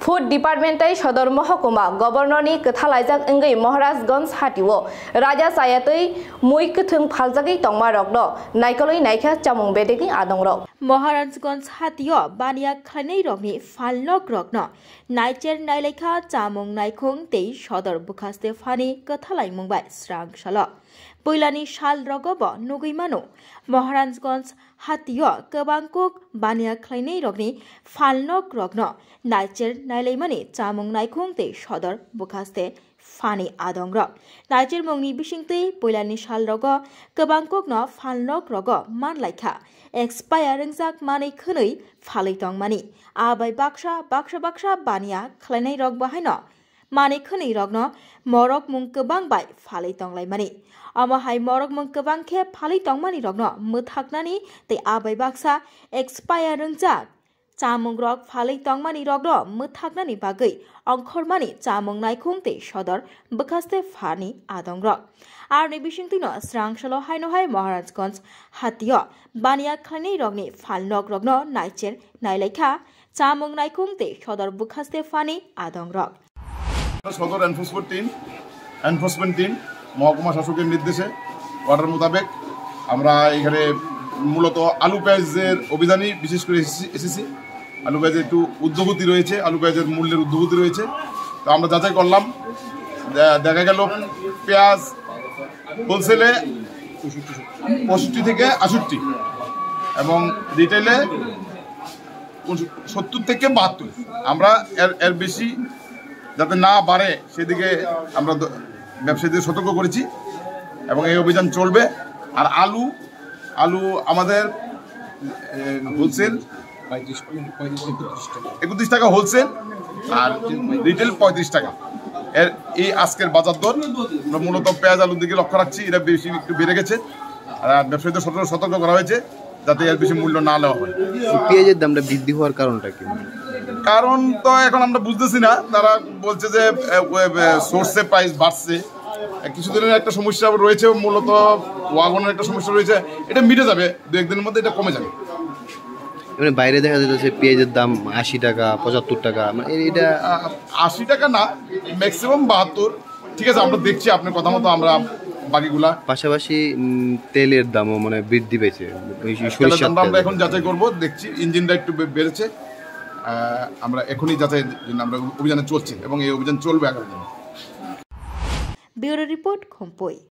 Food डिपार्टमेंटाई सदर महकुमा गवर्नरनि कथालाइजाक इंगै महाराजगंज हाटिओ राजा सायातै मुई कथों फालजागै तंमा रगनो नायकलै नायखा चामुं बेदेगै आदंरक महाराजगंज हाटिओ बानिया खानै रगनि फालनक रगनो नायचेर नायलेखा चामुं नायखुं तै सदर बुखास्ते फानि कथालाइ मुंबाय स्रांसाल पैलानि साल रगब नुगैमानो महाराजगंज हाटिओ गोबांकुक बानिया खानै रगनि फालनक रगनो नायचेर नायलाइमानि चामुं नायखुं तै सदर बुखास्ते फानि आदंरक नायचेर मुंनि बिसिंतै पैलानि साल रग गोबांकुकनो फालनक रग मानलाइखा एक्सपायर रिंजाक मानै खोनै फालैतं मानि आबाय बाक्सा बाक्सा बाक्सा बानिया खालायनाय रग बाहायनो मानै खोनै रगनो मरक मुं गोबां बाय फालैतं लाइमानि अमाहाय मरक मुं गोबां खेब फालैतं मानि रगनो मोथाकनानि तै आबाय बाक्सा एक्सपायर रिंजाक चामुं रग फालैतं मानि रगनो मोथाकनानि बागै अंखरमानि चामुं नायखुं तै सदर बुखास्ते फानि आदंरक आरनि बिसिंतिनो स्रांसाल हायनोहाय महाराजगंज हाटिओ बानिया खानै रगनि फालनक रगनो नायचेर नायलाइखा चामुं नायखुं तै सदर बुखास्ते फानि आदंरक सदर एनफोर्समेंट टीम महकुमा शासकेर निर्देशे অর্ডার মোতাবেক আমরা এখানে মূলত আলু পেঁয়াজের অভিযানই বিশেষ করে এসেছি। আলু পেঁয়াজের একটু ঊর্ধ্বগতি রয়েছে, আলু পেঁয়াজের মূল্যের ঊর্ধ্বগতি রয়েছে। তো আমরা যাচাই করলাম, দেখা গেল পেঁয়াজ হোলসেলে 65 থেকে 68 এবং রিটেলে 70 থেকে 72। আমরা এর বেশি যাতে না বাড়ে সেদিকে আমরা ব্যবসায়ীদের সতর্ক করেছি এবং এই অভিযান চলবে। আর আলু আমাদের হোলসেল 31 টাকা হোলসেল আর রিটেল 35 টাকা। এই আজকের বাজার দর মূলত পেঁয়াজ আলুর দিকে লক্ষ্য রাখছি, এটা বেশি একটু বেড়ে গেছে। আর ব্যবসায়ীদের সতর্ক করা হয়েছে যাতে এর বেশি মূল্য না নেওয়া হয়। পেঁয়াজের দামটা বৃদ্ধি হওয়ার কারণটা কি? কারণ তো এখন আমরা বুঝতেছি না। তারা বলছে যে সোর্সে প্রাইস বাড়ছে, কিছুদিনের একটা সমস্যা রয়েছে, মূলত ওয়াগনের একটা সমস্যা রয়েছে, এটা মিটে যাবে, 2-1 দিনের মধ্যে এটা কমে যাবে। মানে বাইরে দেখা যাচ্ছে পেঁয়াজের দাম 80 টাকা 75 টাকা, মানে এটা 80 টাকা না, ম্যাক্সিমাম 72। ঠিক আছে, আমরা দেখছি আপনার কথা মতো আমরা বাকিগুলা। পাশাপাশি তেলের দামও মানে বৃদ্ধি পেয়েছে। আমরা এখন যাচাই করবো, দেখছি ইঞ্জিনটা একটু বেড়েছে। আমরা এখনই যাচাই আমরা অভিযানে চলছি এবং এই অভিযান চলবে আগামী দিনে। Bureau report খম্পই।